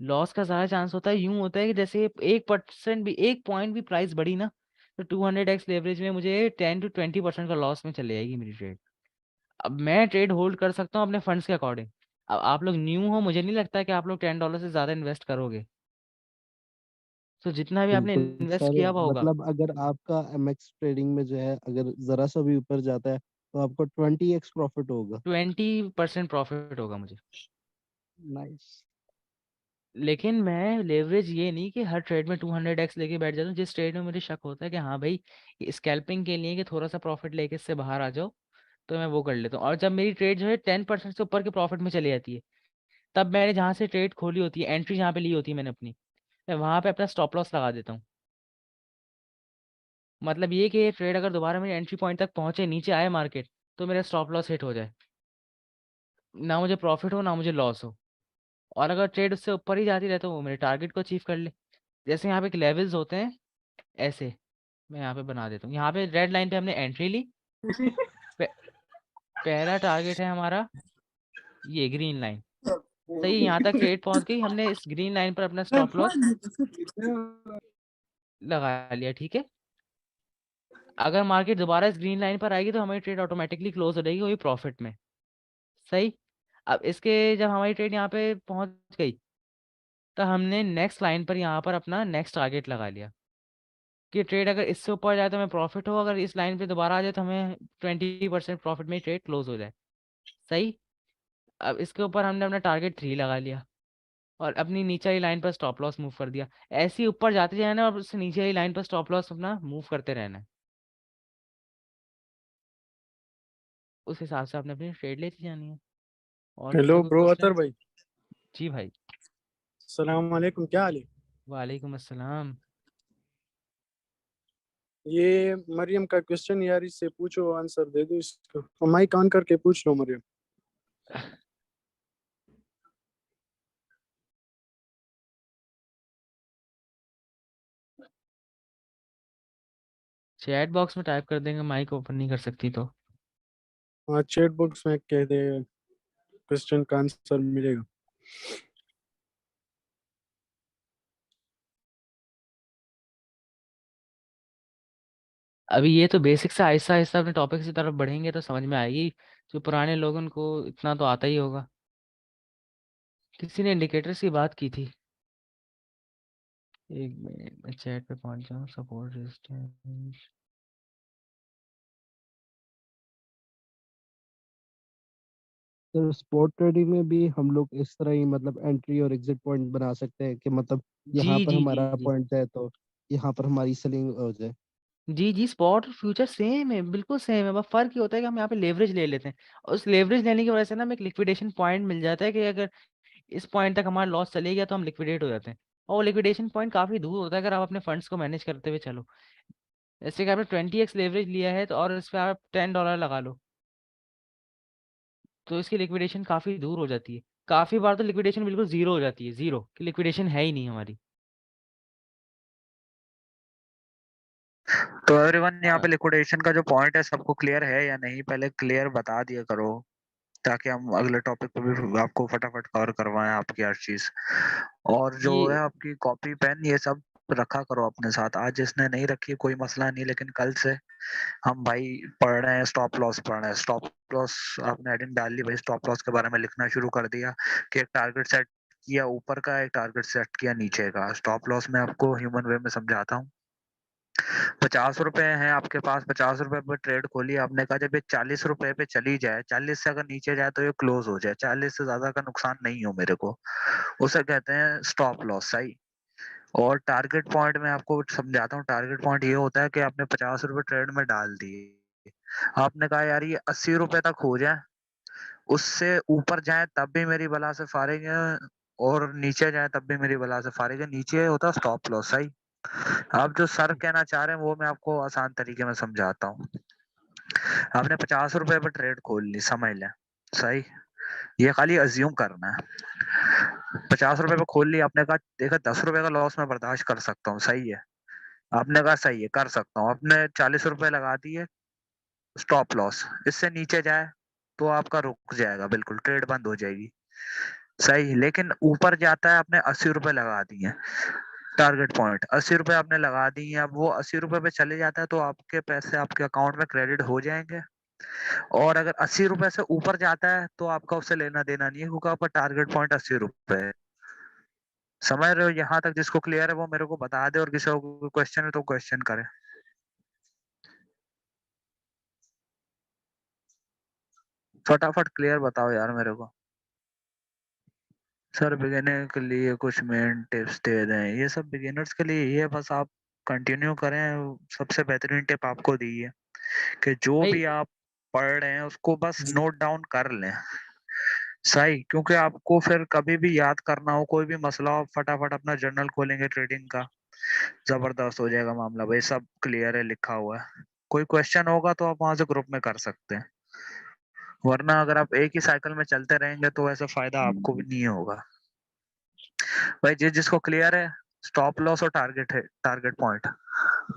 लॉस का ज़्यादा चांस होता है। यूं होता है कि जैसे 1% भी, 1 पॉइंट भी प्राइस बढ़ी ना, तो 200x लेवरेज में मुझे 10 to 20% का लॉस में चले जाएगी मेरी ट्रेड। अब मैं ट्रेड होल्ड कर सकता हूँ अपने फंड्स के अकॉर्डिंग। अब आप लोग न्यू हो, मुझे नहीं लगता कि आप लोग $10 से ज़्यादा इन्वेस्ट करोगे। तो जितना भी आपने बिल्कुल इन्वेस्ट सर, किया हुआ होगा, मतलब अगर आपका एमएक्स ट्रेडिंग में जो है अगर जरा सा भी ऊपर जाता है तो आपको 20x प्रॉफिट होगा। 20% प्रॉफिट होगा मुझे। नाइस। लेकिन मैं लेवरेज ये नहीं कि हर ट्रेड में 200x लेके बैठ जाता हूँ। जिस ट्रेड में मुझे शक होता है कि हाँ भाई, स्कैल्पिंग के लिए कि थोड़ा सा प्रॉफिट लेके इससे बाहर आ जाओ, तो मैं वो कर लेता हूँ। और जब मेरी ट्रेड जो है 10% से ऊपर के प्रॉफिट में चली जाती है, तब मैंने जहाँ से ट्रेड खोली होती है, एंट्री जहाँ पे ली होती है मैंने अपनी, मैं वहाँ पे अपना स्टॉप लॉस लगा देता हूँ। मतलब ये कि ये ट्रेड अगर दोबारा मेरे एंट्री पॉइंट तक पहुंचे, नीचे आए मार्केट, तो मेरा स्टॉप लॉस हिट हो जाए, ना मुझे प्रॉफिट हो ना मुझे लॉस हो। और अगर ट्रेड उससे ऊपर ही जाती रहे, तो वो मेरे टारगेट को अचीव कर ले। जैसे यहाँ पे लेवल्स होते हैं ऐसे, मैं यहाँ पे बना देता हूँ। यहाँ पे रेड लाइन पे हमने एंट्री ली। पे- पहला टारगेट है हमारा ये ग्रीन लाइन। सही, यहाँ तक ट्रेड पहुंच गई, हमने इस ग्रीन लाइन पर अपना स्टॉप लॉस लगा लिया, ठीक है। अगर मार्केट दोबारा इस ग्रीन लाइन पर आएगी, तो हमारी ट्रेड ऑटोमेटिकली क्लोज हो जाएगी, वही प्रॉफिट में। सही। अब इसके जब हमारी ट्रेड यहाँ पे पहुंच गई, तो हमने नेक्स्ट लाइन पर यहाँ पर अपना नेक्स्ट टारगेट लगा लिया कि ट्रेड अगर इससे ऊपर जाए तो हमें प्रॉफिट हो, अगर इस लाइन पे दोबारा आ जाए तो हमें 20% प्रॉफिट में ट्रेड क्लोज हो जाए। सही। अब इसके ऊपर हमने अपना टारगेट 3 लगा लिया और अपनी नीचे वाली लाइन पर स्टॉप लॉस मूव कर दिया। ऐसे ही ऊपर जाते जाना और उससे नीचे वाली लाइन पर स्टॉप लॉस अपना मूव करते रहना है। उस हिसाब से आपने अपनी ट्रेड लेती जानी है। और किसी हेलो को ब्रो अतर क्वेश्चन? भाई। जी भाई। सलाम वालेकुम, क्या हाल है? वालेकुम अस्सलाम। ये मरियम का क्वेश्चन यार, इससे पूछो, आंसर दे दो इसको। और माइक ऑन करके पूछ लो मरियम। चैट बॉक्स में टाइप कर देंगे, माइक ओपन नहीं कर सकती तो। हाँ, चैट बॉक्स में कह दे, क्वेश्चन का आंसर मिलेगा। अभी ये तो बेसिक से आहिस्ता आहिस्ता अपने टॉपिक की तरफ बढ़ेंगे तो समझ में आएगी। जो पुराने लोग उनको इतना तो आता ही होगा। किसी ने इंडिकेटर्स की बात की थी। एक मिनट में चैट पे पहुंच जाऊँ। Support resistance. तो स्पॉट ट्रेडिंग में भी हम लोग इस तरह ही मतलब एंट्री और एग्जिट पॉइंट बना सकते हैं कि मतलब जी यहाँ पर जी जी हमारा जी पॉइंट है तो यहाँ पर हमारी सेलिंग हो जाए। जी जी स्पॉट और फ्यूचर सेम है, बिल्कुल सेम है, बस फर्क ये होता है कि हम यहाँ पे लेवरेज ले लेते हैं, और उस लेवरेज लेने की वजह से ना हमें एक लिक्विडेशन पॉइंट मिल जाता है कि अगर इस पॉइंट तक हमारा लॉस चले गया तो हम लिक्विडेट हो जाते हैं। और वो लिक्विडेशन पॉइंट काफी दूर होता है अगर आप अपने फंड्स को मैनेज करते हुए चलो। जैसे कि आपने 20x लेवरेज लिया है तो और इस पर आप $10 लगा लो, तो इसकी लिक्विडेशन काफी दूर हो जाती है। काफी बार तो लिक्विडेशन बिल्कुल जीरो हो जाती है, जीरो की लिक्विडेशन है ही नहीं हमारी। तो एवरीवन यहाँ हाँ पे लिक्विडेशन का जो पॉइंट है सबको क्लियर है या नहीं, पहले क्लियर बता दिया करो ताकि हम अगले टॉपिक पे भी आपको फटाफट कवर करवाएं आपकी हर चीज। और जो है ये आपकी कॉपी पेन ये सब रखा करो अपने साथ। आज जिसने नहीं रखी कोई मसला नहीं, लेकिन कल से हम भाई पढ़ रहे हैं, स्टॉप लॉस पढ़ रहे हैं। स्टॉप लॉस आपने हेडिंग डाल ली भाई, स्टॉप लॉस के बारे में लिखना शुरू कर दिया कि एक टारगेट सेट किया ऊपर का, एक टारगेट सेट किया नीचे का। स्टॉप लॉस मैं आपको ह्यूमन वे में समझाता हूँ। 50 रुपए है आपके पास, 50 रुपए पे ट्रेड खोली आपने, कहा जब ये 40 रुपए पे चली जाए, 40 से अगर नीचे जाए तो ये क्लोज हो जाए, 40 से ज्यादा का नुकसान नहीं हो मेरे को, उसे कहते हैं स्टॉप लॉस। सही। और टारगेट पॉइंट में आपको समझाता हूँ। टारगेट पॉइंट ये होता है कि आपने 50 रुपए ट्रेड में डाल दिए, आपने कहा यार ये 80 रुपए तक हो जाए, उससे ऊपर जाए तब भी मेरी बला से फारिग है, और नीचे जाए तब भी मेरी बला से फारिग है, नीचे होता है स्टॉप लॉस। सही। आप जो सर कहना चाह रहे हैं वो मैं आपको आसान तरीके में समझाता हूँ। आपने 50 रुपए पे ट्रेड खोल ली, समझ लें। सही। ये खाली अज्यूम करना है। 50 रुपए पे खोल ली, आपने कहा देखा 10 रुपए का लॉस मैं बर्दाश्त कर सकता हूँ। सही है। आपने कहा सही है कर सकता हूँ, आपने 40 रुपए लगा दिए स्टॉप लॉस, इससे नीचे जाए तो आपका रुक जाएगा, बिल्कुल ट्रेड बंद हो जाएगी। सही। लेकिन ऊपर जाता है, आपने 80 रुपए लगा दिए टारगेट पॉइंट, 80 रुपए आपने लगा दी है, अब वो 80 रुपए पे चले जाता है तो आपके पैसे आपके अकाउंट में क्रेडिट हो जाएंगे। और अगर 80 रुपए से ऊपर जाता है तो आपका उससे लेना देना नहीं है, क्योंकि आपका टारगेट पॉइंट 80 रुपए है। समझ रहे हो? यहाँ तक जिसको क्लियर है वो मेरे को बता दे, और किसी को क्वेश्चन है तो क्वेश्चन करे। फटाफट क्लियर बताओ यार मेरे को। सर बिगिनर के लिए कुछ मेन टिप्स दे दें? ये सब बिगिनर्स के लिए ये, बस आप कंटिन्यू करें। सबसे बेहतरीन टिप आपको दी है कि जो भाई। भी आप पढ़ रहे हैं उसको बस नोट डाउन कर लें। सही। क्योंकि आपको फिर कभी भी याद करना हो, कोई भी मसला हो, फटाफट अपना जर्नल खोलेंगे ट्रेडिंग का, जबरदस्त हो जाएगा मामला भाई। सब क्लियर है, लिखा हुआ है। कोई क्वेश्चन होगा तो आप वहां से ग्रुप में कर सकते हैं, वरना अगर आप एक ही साइकिल में चलते रहेंगे तो ऐसा फायदा आपको भी नहीं होगा। भाई जिसको क्लियर है स्टॉप लॉस और टारगेट है, टारगेट पॉइंट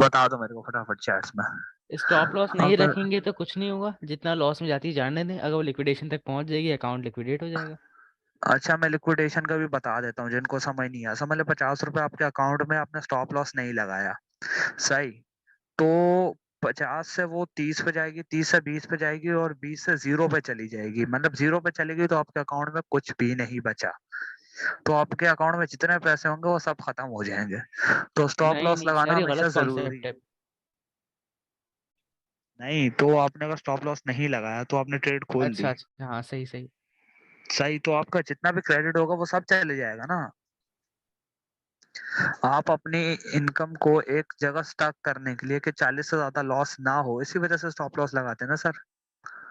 बता दो मेरे को फटाफट चैट्स में। स्टॉप लॉस नहीं अगर रखेंगे तो कुछ नहीं होगा, जितना लॉस में जाती है जाने दें, अगर वो लिक्विडेशन तक पहुंच जाएगी अकाउंट लिक्विडेट हो जाएगा। अच्छा मैं लिक्विडेशन का भी बता देता हूँ जिनको समझ नहीं आया। समझ लो 50 रुपए आपके अकाउंट में, आपने स्टॉप लॉस नहीं लगाया। सही। तो 50 से वो 30 पे जाएगी, 30 से 20 पे जाएगी, और 20 से 0 पे चली जाएगी। मतलब 0 पे चली गई तो आपके अकाउंट में कुछ भी नहीं बचा, तो आपके अकाउंट में जितने पैसे होंगे वो सब खत्म हो जाएंगे। तो स्टॉप नहीं लॉस नहीं लगाना सर, ये हमेशा गलत जरूरी कॉन्सेप्ट है। है। नहीं तो आपने अगर स्टॉप लॉस नहीं लगाया तो आपने ट्रेड खोल दी। अच्छा अच्छा, हाँ सही सही। सही। तो आपका जितना भी क्रेडिट होगा वो सब चले जाएगा ना। आप अपनी इनकम को एक जगह स्टक करने के लिए कि 40 से ज्यादा लॉस ना हो, इसी वजह से स्टॉप लॉस लगाते हैं ना सर।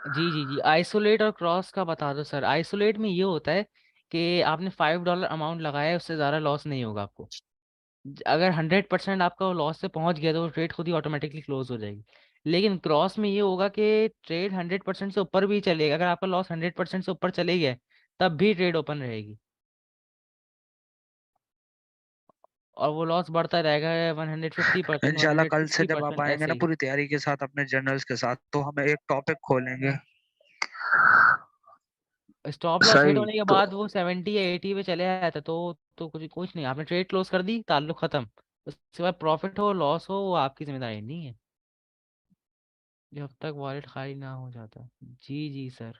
जी जी जी आइसोलेट और क्रॉस का बता दो सर। आइसोलेट में ये होता है कि आपने $5 अमाउंट लगाया है, उससे ज़्यादा लॉस नहीं होगा आपको। अगर 100% आपका लॉस से पहुंच गया तो वो ट्रेड खुद ही ऑटोमेटिकली क्लोज हो जाएगी। लेकिन क्रॉस में ये होगा कि ट्रेड 100% से ऊपर भी चलेगा, अगर आपका लॉस 100% से ऊपर चले गया तब भी ट्रेड ओपन रहेगी, और वो लॉस बढ़ता रहेगा। 150%, इंशाल्लाह कल से जब आप 160% आएंगे ऐसे ना ही। पूरी तैयारी के साथ अपने जर्नल्स के साथ, तो हम एक टॉपिक खोलेंगे। स्टॉप लॉस हिट सही। होने के तो बाद वो 70 या 80 पे चले आया था तो कुछ कुछ नहीं, आपने ट्रेड क्लोज कर दी, ताल्लुक खत्म। उसके बाद प्रॉफिट हो लॉस हो वो आपकी जिम्मेदारी नहीं है, जब तक वॉलेट खाली ना हो जाता। जी जी सर।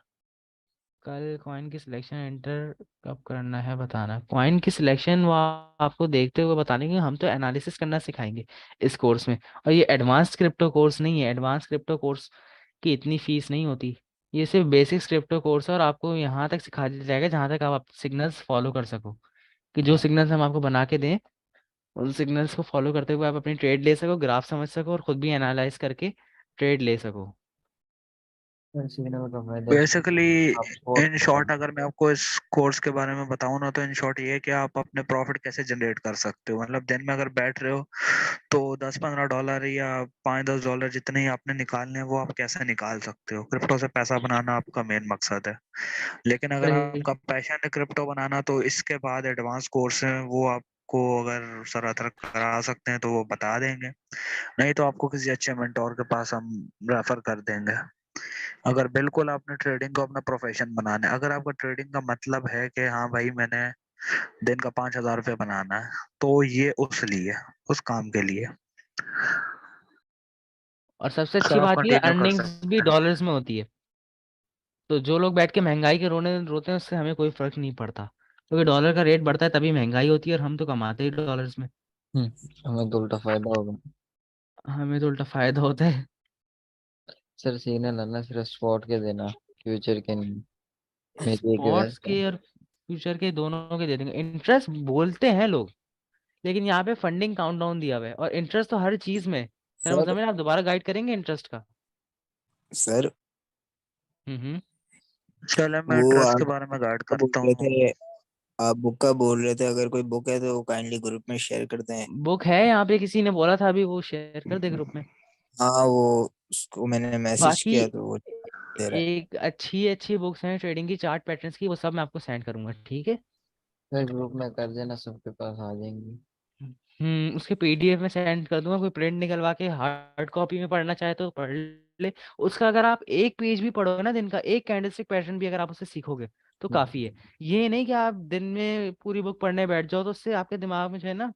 कल कॉइन की सिलेक्शन एंटर कब करना है बताना। कॉइन की सिलेक्शन वो आपको देखते हुए बताने के, हम तो एनालिसिस करना सिखाएंगे इस कोर्स में। और ये एडवांस क्रिप्टो कोर्स नहीं है, एडवांस क्रिप्टो कोर्स की इतनी फीस नहीं होती। ये सिर्फ बेसिक क्रिप्टो कोर्स है और आपको यहाँ तक सिखा दिया जाएगा जहाँ तक आप सिग्नल्स फॉलो कर सको, कि जो सिग्नल्स हम आपको बना के दें उन सिग्नल्स को फॉलो करते हुए आप अपनी ट्रेड ले सको, ग्राफ समझ सको और खुद भी एनालाइज करके ट्रेड ले सको। बेसिकली आप spot इन शॉर्ट अगर मैं आपको इस कोर्स के बारे में बताऊं ना, तो इन शॉर्ट ये है कि आप अपने प्रॉफिट कैसे जनरेट कर सकते हो। मतलब दिन में अगर बैठ रहे हो तो $10-15 या $5-10 जितने ही आपने निकालने हैं वो आप कैसे निकाल सकते हो। क्रिप्टो से पैसा बनाना आपका मेन मकसद है। लेकिन अगर वही। आपका पैशन है क्रिप्टो बनाना, तो इसके बाद एडवांस कोर्स है वो आपको अगर सर करा सकते हैं तो वो बता देंगे, नहीं तो आपको किसी अच्छे मेंटोर के पास हम रेफर कर देंगे। अगर बिल्कुल आपने ट्रेडिंग को अपना प्रोफेशन बनाना है, अगर आपका ट्रेडिंग का मतलब है कि हाँ भाई मैंने दिन का $5,000 बनाना है, तो ये उस लिए, उस काम के लिए और सबसे अच्छी सर आप बात ये कंटिन्यू कर अर्निंग्स सकते भी हैं। डॉलर्स में होती है। तो जो लोग बैठ के महंगाई के रोते हैं उससे हमें कोई फर्क नहीं पड़ता, क्योंकि डॉलर का रेट बढ़ता है तभी महंगाई होती है और हम तो कमाते ही डॉलर्स में। हमें तो उल्टा फायदा होगा। हमें तो उल्टा फायदा होता है। सर सिग्नल आना सिर्फ स्पॉट के देना, फ्यूचर के नहीं। मेरी एक स्पॉट्स रिक्वेस्ट है। के और फ्यूचर के दोनों के दे देंगे। इंटरेस्ट बोलते हैं लोग, लेकिन यहाँ पे फंडिंग काउंटडाउन दिया हुआ है और इंटरेस्ट तो हर चीज में। सर सर मुझे आप दोबारा गाइड करेंगे इंटरेस्ट का? सर हम्म। चलो मैं वो इंटरेस्ट आप के बारे में गाइड बोल करता रहे हूँ। थे, आप बुक का बोल रहे थे, अगर कोई बुक है तो काइंडली ग्रुप में शेयर कर दें। बुक है यहाँ पे, किसी ने बोला था अभी, वो शेयर कर दे ग्रुप में। हाँ वो उसको मैंने मैसेज बाकी किया तो वो दे रहा है। एक अच्छी अच्छी बुक्स हैं ट्रेडिंग की, चार्ट पैटर्न्स की, वो सब मैं आपको सेंड करूंगा, ठीक है? सर ग्रुप में कर देना, सबके पास आ जाएंगी। उसके पीडीएफ में सेंड कर दूंगा। कोई प्रिंट निकलवा के हार्ड कॉपी में पढ़ना चाहे तो पढ़ ले। उसका अगर आप एक पेज भी पढ़ोगे ना दिन का, एक कैंडलस्टिक पैटर्न भी अगर आप उससे सीखोगे तो काफी है। ये नहीं कि आप दिन में पूरी बुक पढ़ने बैठ जाओ, तो उससे आपके दिमाग में जो है ना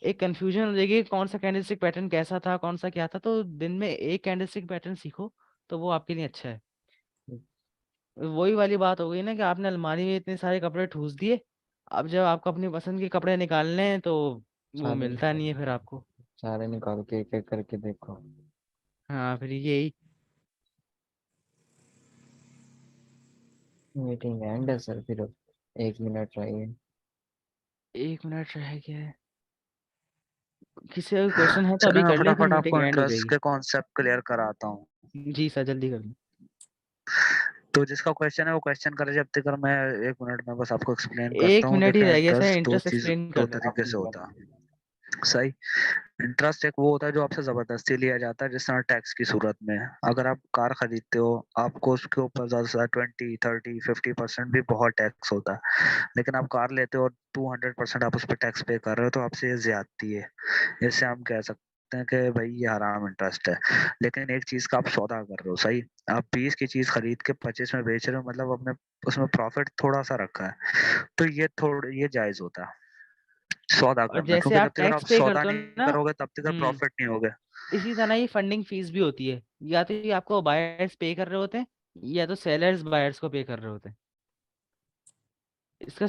एक कंफ्यूजन हो जाएगी कि कौन सा कैंडलस्टिक पैटर्न कैसा था, कौन सा क्या था। तो दिन में एक कैंडलस्टिक पैटर्न सीखो तो वो आपके लिए अच्छा है। वही वाली बात हो गई ना कि आपने अलमारी में इतने सारे कपड़े ठूस दिए, अब जब आपको अपनी पसंद के कपड़े निकालने हैं तो वो सारे मिलता निकाल नहीं है फिर आपको। सारे निकाल के एक एक करके देखो। हाँ फिर यही। मीटिंग एंड है सर, फिर 1 मिनट रहिए। 1 मिनट रह गया है। किसी का क्वेश्चन है तो चलो अभी मैं कर ले, फिर फटाफट मीटिंग आपको एंड हो इंटरेस्ट जाएगी। के कॉन्सेप्ट क्लियर कराता हूँ। जी सर जल्दी कर लो। तो जिसका क्वेश्चन है वो क्वेश्चन करे, जब तक मैं 1 मिनट में बस आपको एक्सप्लेन करता एक हूँ। मिनट ही देखिए रह गया सर, इंटरेस्ट इंटरेस्ट एक्सप्लेन दो कर दो आप। तरीके से होता है। सही। इंटरेस्ट एक वो होता है जो आपसे जबरदस्ती लिया जाता है, जिस तरह टैक्स की सूरत में। अगर आप कार खरीदते हो, आपको उसके ऊपर ज्यादा से ज्यादा 20, 30, 50% भी बहुत टैक्स होता है। लेकिन आप कार लेते हो और 200% आप उस पर टैक्स पे कर रहे हो, तो आपसे ये ज्यादती है। इससे हम कह सकते हैं कि भाई ये हराम इंटरेस्ट है। लेकिन एक चीज का आप सौदा कर रहे हो, सही, आप 20 की चीज खरीद के 25 में बेच रहे हो, मतलब अपने उसमें प्रॉफिट थोड़ा सा रखा है, तो ये जायज होता है सौदा और करना, जैसे क्योंकि जब आप तक टैक्स आप पे सौदा करते हो नहीं ना। करोगे तब तक हम्म। प्रॉफिट नहीं होगा। इसी तरह ही फंडिंग फीस भी होती है। या तो ये आपको बायर्स पे कर रहे होते हैं, या तो सेलर्स बायर्स को पे कर रहे होते हैं। इसका